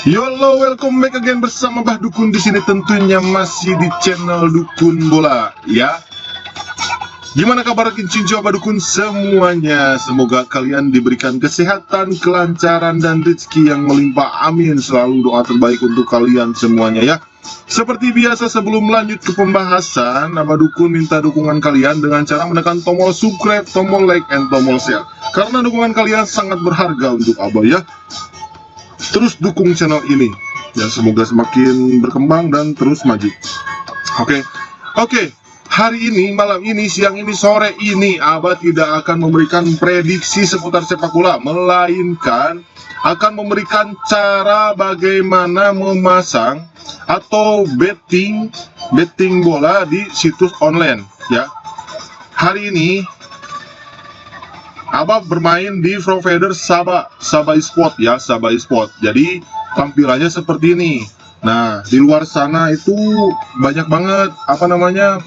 Yolo, welcome back again bersama Bah Dukun di sini, tentunya masih di channel Dukun Bola ya. Gimana kabar Kincinco Bah Dukun semuanya? Semoga kalian diberikan kesehatan, kelancaran dan rezeki yang melimpah. Amin. Selalu doa terbaik untuk kalian semuanya ya. Seperti biasa, sebelum lanjut ke pembahasan, Abah Dukun minta dukungan kalian dengan cara menekan tombol subscribe, tombol like, and tombol share. Karena dukungan kalian sangat berharga untuk Abah ya. Terus dukung channel ini ya, semoga semakin berkembang dan terus maju. Oke. Hari ini, malam ini, siang ini, sore ini, Abah tidak akan memberikan prediksi seputar sepak bola, melainkan akan memberikan cara bagaimana memasang atau betting bola di situs online ya. Hari ini Abah bermain di provider Sabah eSport ya, Sabah eSport. Jadi tampilannya seperti ini. Nah, di luar sana itu banyak banget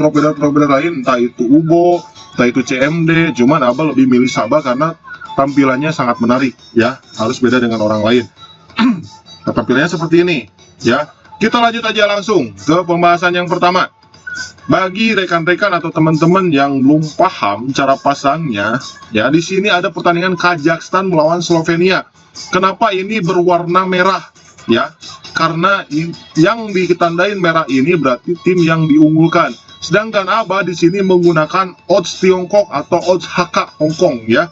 provider lain, entah itu Ubo, entah itu CMD. Cuman Abah lebih milih Sabah karena tampilannya sangat menarik ya, harus beda dengan orang lain. Nah, tampilannya seperti ini ya. Kita lanjut aja langsung ke pembahasan yang pertama. Bagi rekan-rekan atau teman-teman yang belum paham cara pasangnya, ya di sini ada pertandingan Kazakhstan melawan Slovenia. Kenapa ini berwarna merah? Ya, karena yang ditandain merah ini berarti tim yang diunggulkan. Sedangkan Abah di sini menggunakan odds Tiongkok atau odds HK Hongkong ya.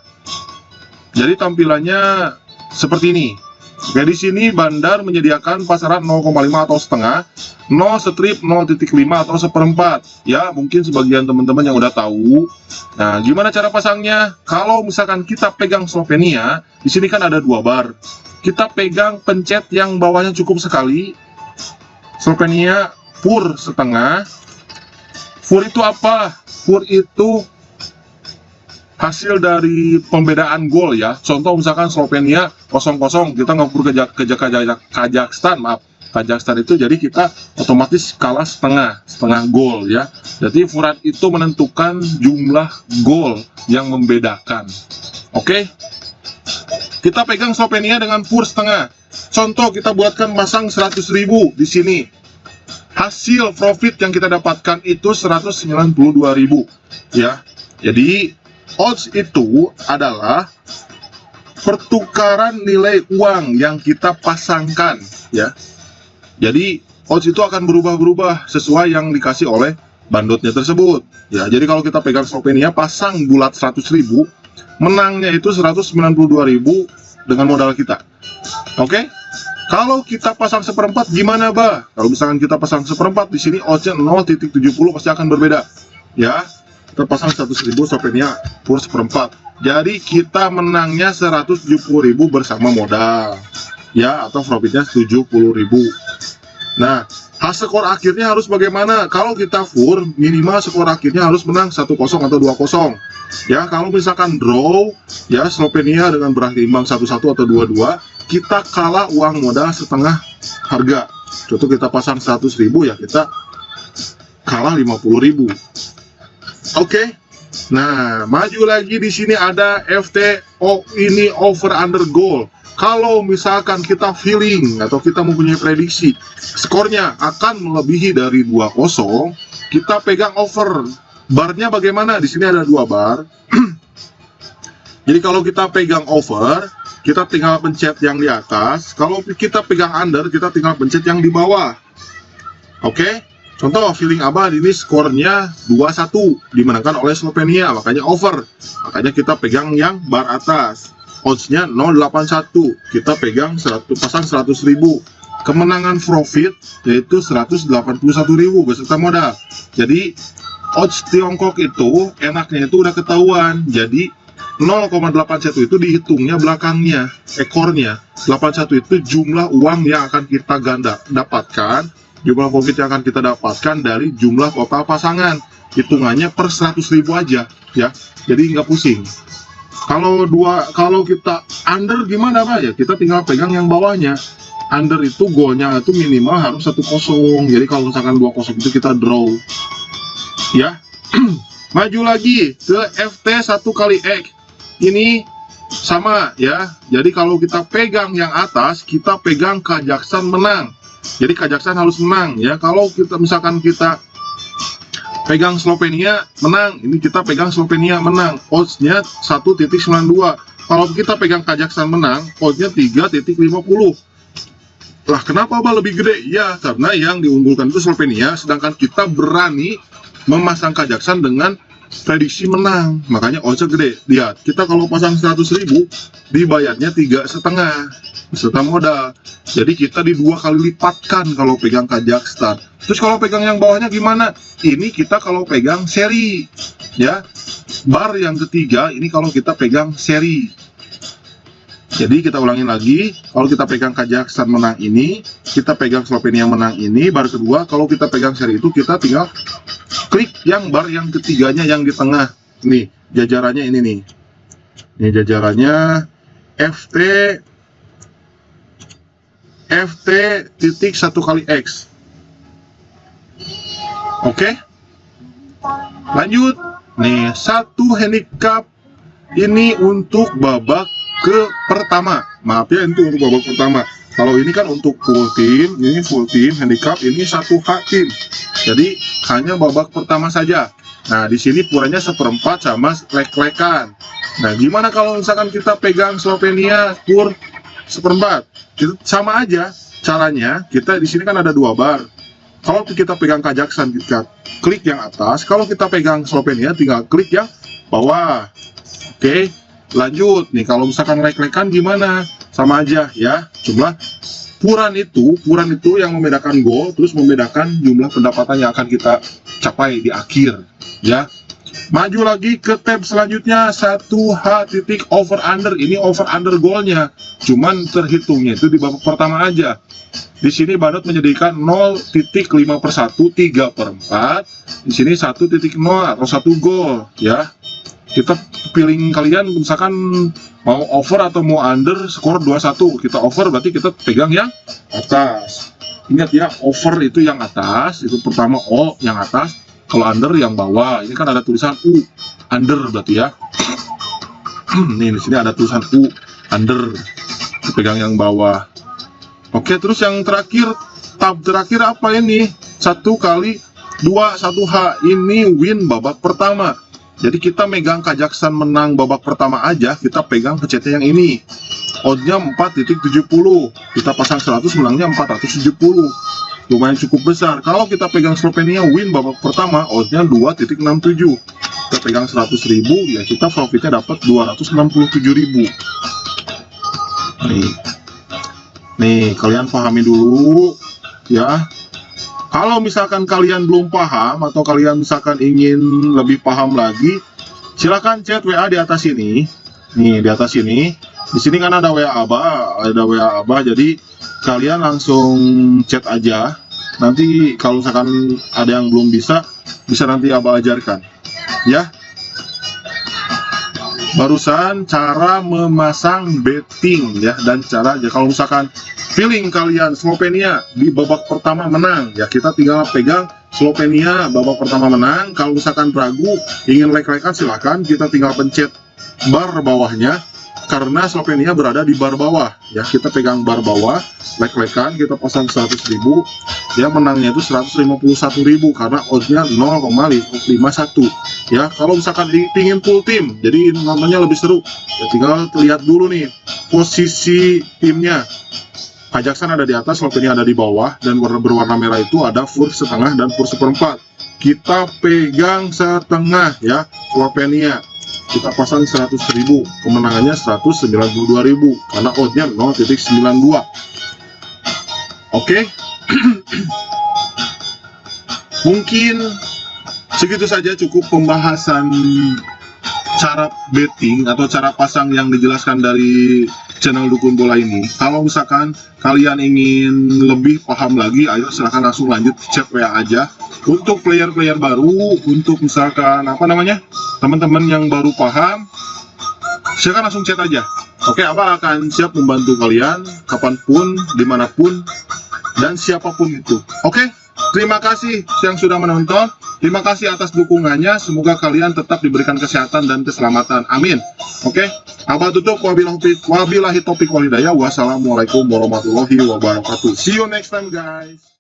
Jadi tampilannya seperti ini. Oke, di sini Bandar menyediakan pasaran 0,5 atau setengah, 0 strip 0,5 atau seperempat. Ya, mungkin sebagian teman-teman yang udah tahu. Nah, gimana cara pasangnya? Kalau misalkan kita pegang Slovenia, di sini kan ada 2 bar. Kita pegang pencet yang bawahnya cukup sekali. Slovenia pur setengah. Pur itu apa? Pur itu hasil dari pembedaan gol ya. Contoh misalkan Slovenia 0-0, kita ngepur ke Kazakhstan itu, jadi kita otomatis kalah setengah gol ya. Jadi furat itu menentukan jumlah gol yang membedakan. Oke. Kita pegang Slovenia dengan pur setengah. Contoh kita buatkan pasang 100.000 di sini. Hasil profit yang kita dapatkan itu 192.000 ya. Jadi odds itu adalah pertukaran nilai uang yang kita pasangkan ya. Jadi odds itu akan berubah-berubah sesuai yang dikasih oleh bandotnya tersebut ya. Jadi kalau kita pegang Slovenia pasang bulat 100.000, menangnya itu 192.000 dengan modal kita. Oke. Kalau kita pasang seperempat gimana, Bah? Kalau misalkan kita pasang seperempat, di sini oddsnya 0,70 pasti akan berbeda ya. Kita pasang 100.000 Slovenia pur seperempat. Jadi kita menangnya 170.000 bersama modal ya, atau profitnya 70.000. Nah, skor akhirnya harus bagaimana? Kalau kita full, minimal skor akhirnya harus menang 1-0 atau 2-0 ya. Kalau misalkan draw ya, Slovenia dengan berakhir imbang 1-1 atau 2-2, kita kalah uang modal setengah harga. Contoh kita pasang 100.000 ya, kita kalah 50.000. Oke. Nah, maju lagi di sini ada FTO, ini over under goal. Kalau misalkan kita feeling atau kita mempunyai prediksi skornya akan melebihi dari 2-0, kita pegang over. Barnya bagaimana? Di sini ada 2 bar. Jadi kalau kita pegang over, kita tinggal pencet yang di atas. Kalau kita pegang under, kita tinggal pencet yang di bawah. Oke. Contoh feeling Abah ini skornya 2-1 dimenangkan oleh Slovenia, makanya over. Makanya kita pegang yang bar atas. Oddsnya 0,81. Kita pegang pasang 100.000. Kemenangan profit yaitu 181.000 beserta modal. Jadi odds Tiongkok itu enaknya itu udah ketahuan. Jadi 0,81 itu dihitungnya belakangnya, ekornya. 81 itu jumlah uang yang akan kita dapatkan. Jumlah profit yang akan kita dapatkan dari jumlah total pasangan. Hitungannya per 100.000 aja ya. Jadi nggak pusing. Kalau kita under gimana, Pak? Ya kita tinggal pegang yang bawahnya. Under itu golnya itu minimal harus 1-0. Jadi kalau misalkan 2-0 itu kita draw. Ya. Maju lagi ke FT 1 kali X. Ini sama ya. Jadi kalau kita pegang yang atas, kita pegang Kazakhstan menang. Jadi Kazakhstan harus menang ya. Kalau kita misalkan kita pegang Slovenia menang, ini kita pegang Slovenia menang, odds-nya 1.92. Kalau kita pegang Kazakhstan menang, odds-nya 3.50. Lah kenapa lebih gede? Ya karena yang diunggulkan itu Slovenia, sedangkan kita berani memasang Kazakhstan dengan prediksi menang, makanya odds-nya gede. Lihat, kita kalau pasang 100.000 dibayarnya 3,5 beserta modal. Jadi kita di 2 kali lipatkan kalau pegang Kazakhstan. Terus kalau pegang yang bawahnya gimana? Ini kita kalau pegang seri ya. Bar yang ketiga ini kalau kita pegang seri. Jadi kita ulangin lagi, kalau kita pegang Kazakhstan menang ini, kita pegang Slovenia menang ini, bar kedua. Kalau kita pegang seri itu kita tinggal klik yang bar yang ketiganya yang di tengah. Nih, jajarannya ini nih. Ini jajarannya FT titik 1 kali X. Oke. Lanjut. Nih, 1 handicap ini untuk babak pertama. Maaf ya, itu untuk babak pertama. Kalau ini kan untuk full team, ini full team handicap, ini 1H tim. Jadi hanya babak pertama saja. Nah, di sini puranya 1/4 sama lek-lekan. Nah, gimana kalau misalkan kita pegang Slovenia pur 1/4? Itu sama aja caranya. Kita di sini kan ada 2 bar. Kalau kita pegang Kazakhstan, kita klik yang atas. Kalau kita pegang Slovenia, tinggal klik yang bawah. Oke, lanjut. Nih, kalau misalkan lek-lekan gimana? Sama aja ya. Cuma puran itu yang membedakan gol, terus membedakan jumlah pendapatan yang akan kita capai di akhir ya. Maju lagi ke tab selanjutnya, 1H titik over under. Ini over under golnya, cuman terhitungnya itu di babak pertama aja. Di sini Bandot menyediakan 0.5/1, 3/4. Di sini 1.0 atau 1 gol ya. Kita pilih kalian misalkan mau over atau mau under, skor 2-1. Kita over berarti kita pegang yang atas. Ingat ya, over itu yang atas, itu pertama O yang atas. Kalau under yang bawah. Ini kan ada tulisan U, under berarti ya. Nih di sini ada tulisan U, under. Kita pegang yang bawah. Oke, terus yang terakhir, tab terakhir apa ini? 1 kali 2 1H. Ini win babak pertama. Jadi kita megang Kazakhstan menang babak pertama aja, kita pegang pecetnya yang ini. Oddnya 4.70. Kita pasang 100, menangnya 470. Lumayan cukup besar. Kalau kita pegang Slovenia win babak pertama, oddnya 2.67. Kita pegang 100.000, ya kita profitnya dapat 267.000. Nih, kalian pahami dulu ya. Kalau misalkan kalian belum paham atau kalian misalkan ingin lebih paham lagi, silakan chat WA di atas ini. Nih, di atas ini. Di sini kan ada WA Abah, jadi kalian langsung chat aja. Nanti kalau misalkan ada yang belum bisa nanti Abah ajarkan. Ya. Barusan cara memasang betting ya, dan cara ya kalau misalkan feeling kalian Slovenia di babak pertama menang ya, kita tinggal pegang Slovenia babak pertama menang. Kalau misalkan ragu ingin like-likean, silahkan kita tinggal pencet bar bawahnya, karena Slovenia berada di bar bawah ya. Kita pegang bar bawah, like-likean, kita pasang 100.000, dia menangnya itu 151.000 karena oddsnya 0,51 ya. Kalau misalkan ingin full tim, jadi namanya lebih seru ya, tinggal lihat dulu nih posisi timnya. Kazakhstan ada di atas, Slovenia ada di bawah, dan warna berwarna merah itu ada fur setengah dan fur 1/4. Kita pegang setengah ya, Slovenia. Kita pasang 100.000, kemenangannya 192.000 karena oddnya 0.92. Oke. Mungkin segitu saja, cukup pembahasan cara betting atau cara pasang yang dijelaskan dari channel Dukun Bola ini. Kalau misalkan kalian ingin lebih paham lagi, ayo silahkan langsung lanjut chat WA aja. Untuk player-player baru, untuk misalkan teman-teman yang baru paham, silahkan langsung chat aja. Oke, Abah akan siap membantu kalian kapanpun, dimanapun, dan siapapun itu. Oke, Terima kasih yang sudah menonton. Terima kasih atas dukungannya. Semoga kalian tetap diberikan kesehatan dan keselamatan. Amin. Oke, Abah tutup. Wabillahi taufiq wal hidayah. Wassalamualaikum warahmatullahi wabarakatuh. See you next time, guys.